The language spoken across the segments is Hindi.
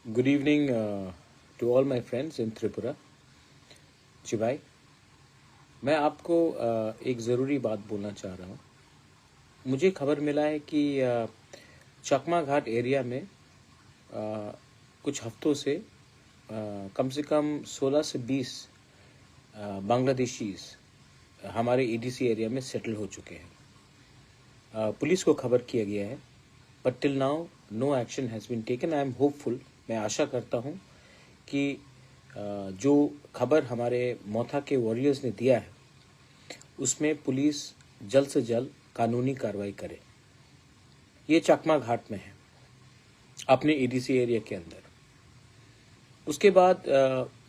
Good evening to all my friends in Tripura. जी भाई, मैं आपको एक ज़रूरी बात बोलना चाह रहा हूँ। मुझे खबर मिला है कि चकमा घाट एरिया में कुछ हफ्तों से कम से कम 16 से 20 बांग्लादेशीज हमारे ईडीसी एरिया में सेटल हो चुके हैं। पुलिस को खबर किया गया है, but till now no action has been taken. I am hopeful, मैं आशा करता हूँ कि जो खबर हमारे मोथा के वॉरियर्स ने दिया है उसमें पुलिस जल्द से जल्द कानूनी कार्रवाई करे। ये चकमा घाट में है, अपने ईडीसी एरिया के अंदर। उसके बाद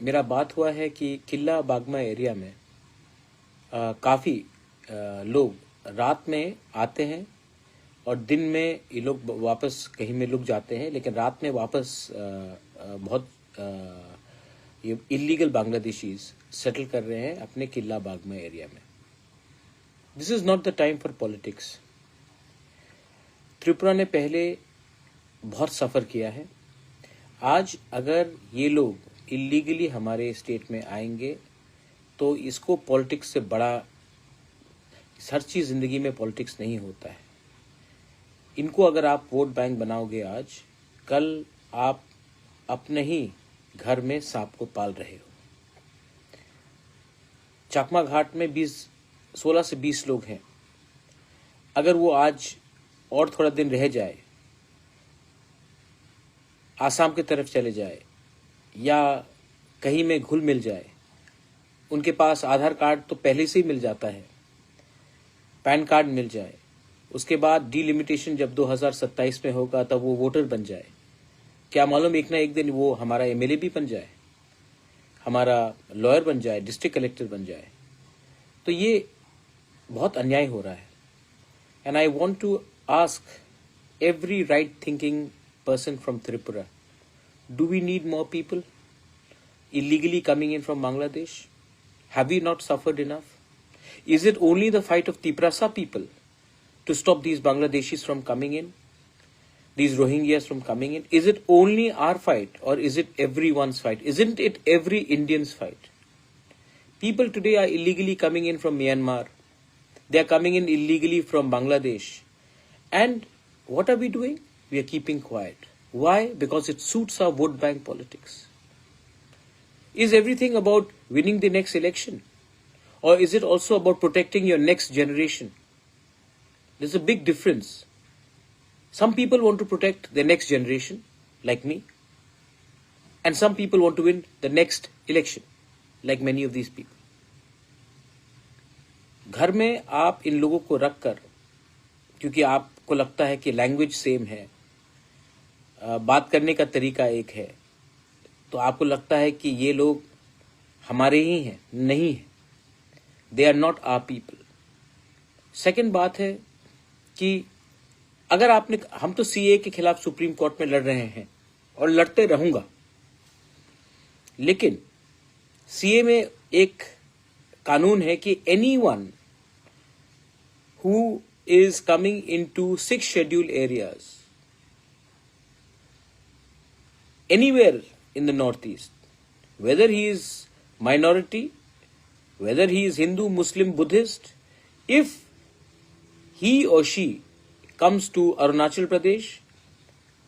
मेरा बात हुआ है कि किला बागमा एरिया में काफ़ी लोग रात में आते हैं और दिन में ये लोग वापस कहीं में लुक जाते हैं, लेकिन रात में वापस बहुत ये इलीगल बांग्लादेशीज सेटल कर रहे हैं अपने किला बागमा एरिया में। This is not the time for politics. Tripura ने पहले बहुत सफ़र किया है। आज अगर ये लोग इलीगली हमारे स्टेट में आएंगे तो इसको पॉलिटिक्स से बड़ा, हर चीज़ ज़िंदगी में पॉलिटिक्स नहीं होता है। इनको अगर आप वोट बैंक बनाओगे आज, कल आप अपने ही घर में सांप को पाल रहे हो। चकमा घाट में 16 से 20 लोग हैं। अगर वो आज और थोड़ा दिन रह जाए, आसाम की तरफ चले जाए या कहीं में घुल मिल जाए, उनके पास आधार कार्ड तो पहले से ही मिल जाता है, पैन कार्ड मिल जाए, उसके बाद डिलिमिटेशन जब 2027 में होगा तब वो वोटर बन जाए, क्या मालूम एक ना एक दिन वो हमारा एमएलए भी बन जाए, हमारा लॉयर बन जाए, डिस्ट्रिक्ट कलेक्टर बन जाए। तो ये बहुत अन्याय हो रहा है। And I want to ask every right thinking person from Tripura, do we need more people illegally coming in from Bangladesh? Have we not suffered enough? Is it only the fight of Tiprasa people to stop these Bangladeshis from coming in, these Rohingyas from coming in? Is it only our fight, or is it everyone's fight? Isn't it every Indian's fight? People today are illegally coming in from Myanmar. They are coming in illegally from Bangladesh. And what are we doing? We are keeping quiet. Why? Because it suits our vote bank politics. Is everything about winning the next election? Or is it also about protecting your next generation? There's a big difference. Some people want to protect their next generation, like me. And some people want to win the next election, like many of these people. घर में आप इन लोगों को रखकर, क्योंकि आपको लगता है कि लैंग्वेज सेम है, बात करने का तरीका एक है, तो आपको लगता है कि ये लोग हमारे ही हैं। नहीं है, they are not our people. Second बात है कि अगर आपने, हम तो सीए के खिलाफ सुप्रीम कोर्ट में लड़ रहे हैं और लड़ते रहूंगा, लेकिन सीए में एक कानून है कि anyone who is coming into 6 scheduled areas anywhere in the northeast, whether he is minority, whether he is Hindu, Muslim, Buddhist, if he or she comes to Arunachal Pradesh,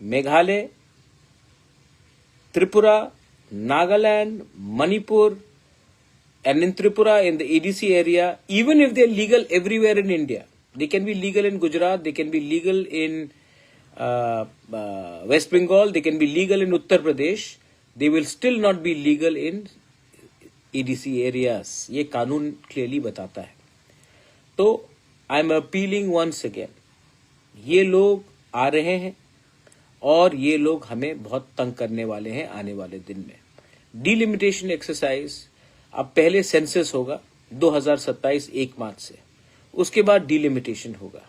Meghalaya, Tripura, Nagaland, Manipur, and in Tripura, in the EDC area, even if they are legal everywhere in India, they can be legal in Gujarat, they can be legal in West Bengal, they can be legal in Uttar Pradesh, they will still not be legal in EDC areas. ये कानून क्लियरली बताता है। तो I am appealing once again, ये लोग आ रहे हैं और ये लोग हमें बहुत तंग करने वाले हैं आने वाले दिन में। डिलिमिटेशन एक्सरसाइज, अब पहले सेंसस होगा 2027 1 मार्च से, उसके बाद डिलिमिटेशन होगा।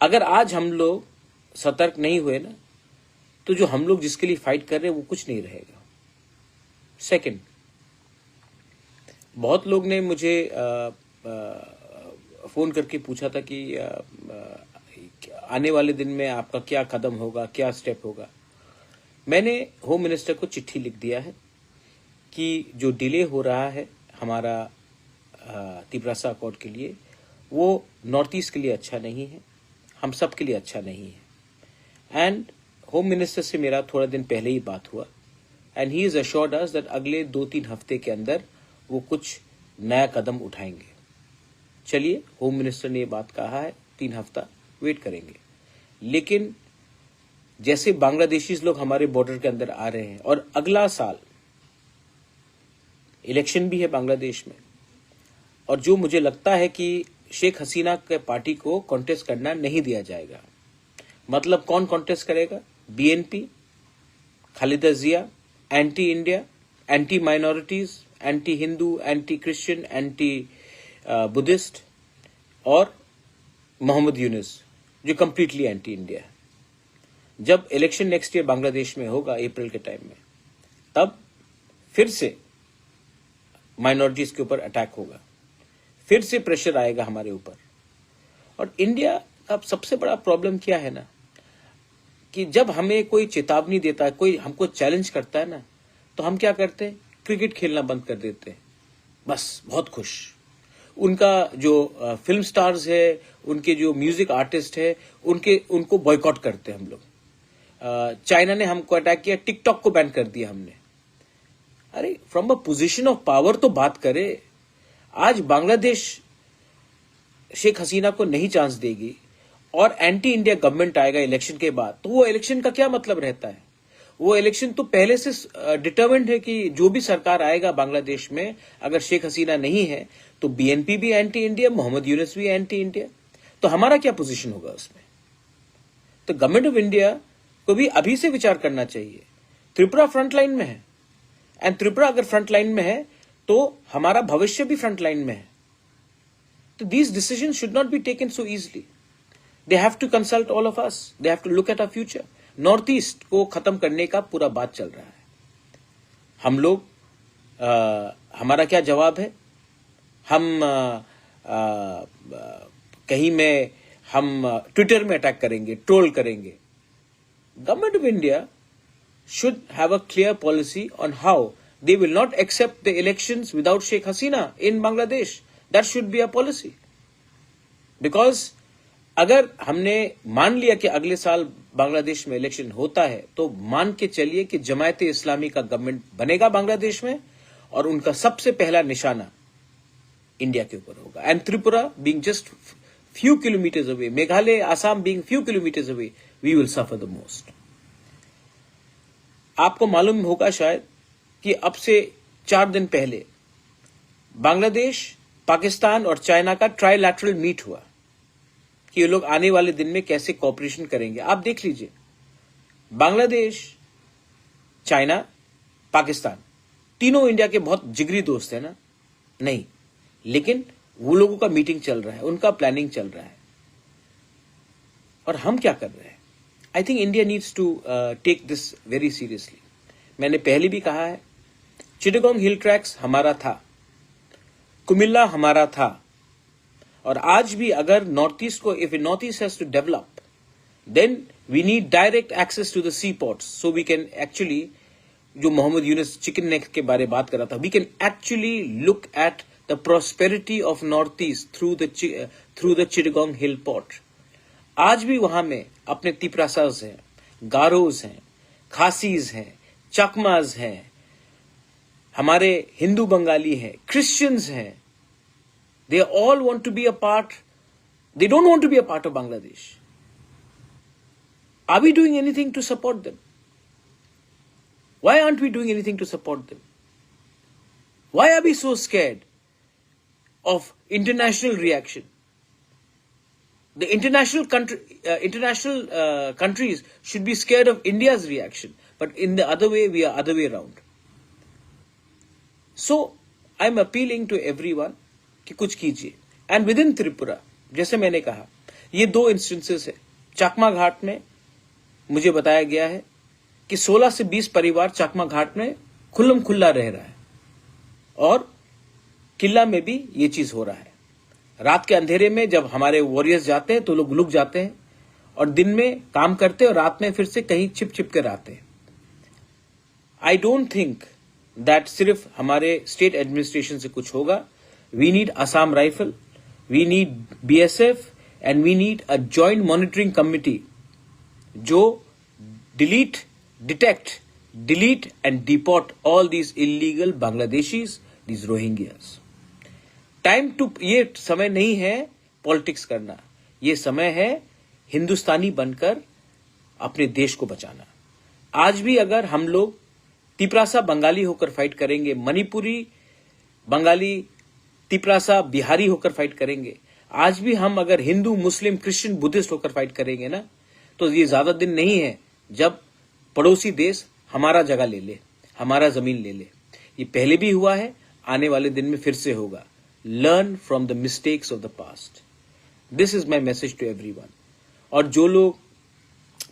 अगर आज हम लोग सतर्क नहीं हुए ना, तो जो हम लोग जिसके लिए फाइट कर रहे हैं वो कुछ नहीं रहेगा। सेकंड, बहुत लोग ने मुझे फोन करके पूछा था कि आने वाले दिन में आपका क्या कदम होगा, क्या स्टेप होगा। मैंने होम मिनिस्टर को चिट्ठी लिख दिया है कि जो डिले हो रहा है हमारा तिपरासा अकॉर्ड के लिए, वो नॉर्थ ईस्ट के लिए अच्छा नहीं है, हम सब के लिए अच्छा नहीं है। एंड होम मिनिस्टर से मेरा थोड़ा दिन पहले ही बात हुआ and he is assured us that अगले 2-3 हफ्ते के अंदर वो कुछ नया कदम उठाएंगे। चलिए, होम मिनिस्टर ने ये बात कहा है, 3 हफ्ता वेट करेंगे। लेकिन जैसे बांग्लादेशीज लोग हमारे बॉर्डर के अंदर आ रहे हैं और अगला साल इलेक्शन भी है बांग्लादेश में, और जो मुझे लगता है कि शेख हसीना के पार्टी को कॉन्टेस्ट करना नहीं दिया जाएगा। मतलब कौन कॉन्टेस्ट करेगा? BNP, Khaleda Zia, anti India, anti minorities, anti Hindu, anti Christian, anti Buddhist, और मोहम्मद यूनुस जो कंप्लीटली एंटी इंडिया है। जब इलेक्शन नेक्स्ट ईयर बांग्लादेश में होगा अप्रैल के टाइम में, तब फिर से माइनॉरिटीज के ऊपर अटैक होगा, फिर से प्रेशर आएगा हमारे ऊपर। और इंडिया का सबसे बड़ा प्रॉब्लम क्या है ना, कि जब हमें कोई चेतावनी देता है, कोई हमको चैलेंज करता है ना, तो हम क्या करते हैं? क्रिकेट खेलना बंद कर देते हैं, बस बहुत खुश। उनका जो फिल्म स्टार्स है, उनके जो म्यूजिक आर्टिस्ट है, उनको बॉयकॉट करते हैं हम लोग। चाइना ने हमको अटैक किया, टिकटॉक को बैन कर दिया हमने। अरे from a position of power तो बात करे। आज बांग्लादेश शेख हसीना को नहीं चांस देगी और एंटी इंडिया गवर्नमेंट आएगा इलेक्शन के बाद, तो वो इलेक्शन का क्या मतलब रहता है? वो इलेक्शन तो पहले से डिटरमिन्ड है कि जो भी सरकार आएगा बांग्लादेश में, अगर शेख हसीना नहीं है तो बीएनपी भी एंटी इंडिया, मोहम्मद यूनुस भी एंटी इंडिया। तो हमारा क्या पोजीशन होगा उसमें? तो गवर्नमेंट ऑफ इंडिया को भी अभी से विचार करना चाहिए। त्रिपुरा फ्रंट लाइन में है, एंड त्रिपुरा अगर फ्रंट लाइन में है तो हमारा भविष्य भी फ्रंट लाइन में है। तो these decision should not be taken so easily. They have to consult all of us, they have to look at our future. North east को खत्म करने का पूरा बात चल रहा है। हम लोग हमारा क्या जवाब है? हम कहीं में हम ट्विटर में अटैक करेंगे, ट्रोल करेंगे। Government of India should have a clear policy on how they will not accept the elections without Sheikh Hasina in Bangladesh. That should be a policy. Because अगर हमने मान लिया कि अगले साल बांग्लादेश में इलेक्शन होता है, तो मान के चलिए कि जमायत इस्लामी का गवर्नमेंट बनेगा बांग्लादेश में, और उनका सबसे पहला निशाना इंडिया के ऊपर होगा। And Tripura being just few kilometers away, Meghalaya, Assam being few kilometers away, we will suffer the most. आपको मालूम होगा शायद कि अब से 4 दिन पहले बांग्लादेश, पाकिस्तान और चाइना का ट्राइलैटरल मीट हुआ कि ये लोग आने वाले दिन में कैसे कोऑपरेशन करेंगे। आप देख लीजिए, बांग्लादेश, चाइना, पाकिस्तान तीनों इंडिया के बहुत जिगरी दोस्त है ना? नहीं, लेकिन वो लोगों का मीटिंग चल रहा है, उनका प्लानिंग चल रहा है, और हम क्या कर रहे हैं? I think India needs to take this very seriously. मैंने पहले भी कहा है, चिटागोंग हिल ट्रैक्स हमारा था, कुमिल्ला हमारा था, और आज भी अगर नॉर्थ ईस्ट को, if north east has to develop, then we need direct access to the seaports, so we can actually, जो मोहम्मद यूनुस चिकन नेक के बारे में बात कर रहा था, we can actually look at the prosperity of north east through the Chittagong hill port. आज भी वहां में अपने तिपरासाज हैं, गारोज हैं, खासीज हैं, चकमाज हैं, हमारे हिंदू बंगाली हैं, क्रिश्चियंस हैं। They all want to be a part, they don't want to be a part of Bangladesh. Are we doing anything to support them? Why aren't we doing anything to support them? Why are we so scared of international reaction? The international countries should be scared of India's reaction, but in the other way, we are other way around. So, I'm appealing to everyone कि कुछ कीजिए। And within Tripura, जैसे मैंने कहा, ये 2 instances है। चकमा घाट में मुझे बताया गया है कि 16 से 20 परिवार चकमा घाट में खुल्लम खुल्ला रह रहा है, और किला में भी ये चीज हो रहा है। रात के अंधेरे में जब हमारे वॉरियर्स जाते हैं तो लोग लुक जाते हैं, और दिन में काम करते हैं और रात में फिर से कहीं छिप छिप कर आते हैं। आई डोंट थिंक दैट सिर्फ हमारे स्टेट एडमिनिस्ट्रेशन से कुछ होगा. We need Assam rifle, we need BSF and we need a joint monitoring committee जो detect, delete and deport all these illegal Bangladeshis, these Rohingyas. Time to, ये समय नहीं है पॉलिटिक्स करना, ये समय है हिंदुस्तानी बनकर अपने देश को बचाना. आज भी अगर हम लोग तिपरासा बंगाली होकर फाइट करेंगे, मणिपुरी बंगाली तिपरासा बिहारी होकर फाइट करेंगे, आज भी हम अगर हिंदू मुस्लिम क्रिश्चियन बुद्धिस्ट होकर फाइट करेंगे ना, तो ये ज्यादा दिन नहीं है जब पड़ोसी देश हमारा जगह ले ले, हमारा जमीन ले ले. ये पहले भी हुआ है, आने वाले दिन में फिर से होगा. Learn from the mistakes of the past. This is my message to everyone. और जो लोग,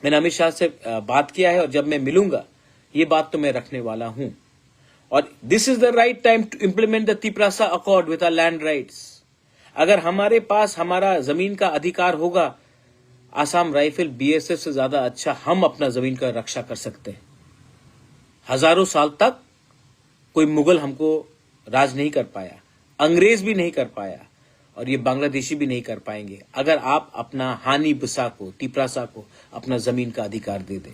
मैंने अमित शाह से बात किया है और जब मैं मिलूंगा ये बात तो मैं रखने वाला हूं. और this is the right time to implement the Tiprasa accord with our land rights. अगर हमारे पास हमारा जमीन का अधिकार होगा, आसाम राइफल BSF से ज्यादा अच्छा हम अपना जमीन का रक्षा कर सकते हैं. हजारों साल तक कोई मुगल हमको राज नहीं कर पाया, अंग्रेज भी नहीं कर पाया, और ये बांग्लादेशी भी नहीं कर पाएंगे अगर आप अपना हानी बुसा को, तिपरासा को अपना जमीन का अधिकार दे दें.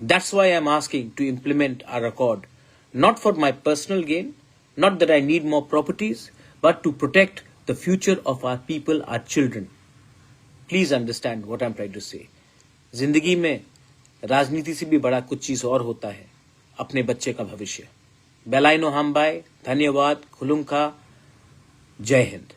That's why I am asking to implement our accord, not for my personal gain, not that I need more properties, but to protect the future of our people, our children. Please understand what I am trying to say. जिंदगी में राजनीति से भी बड़ा कुछ चीज और होता है, अपने बच्चे का भविष्य. बेलाइनो हमबाई, धन्यवाद, खुलुंखा, जय हिंद.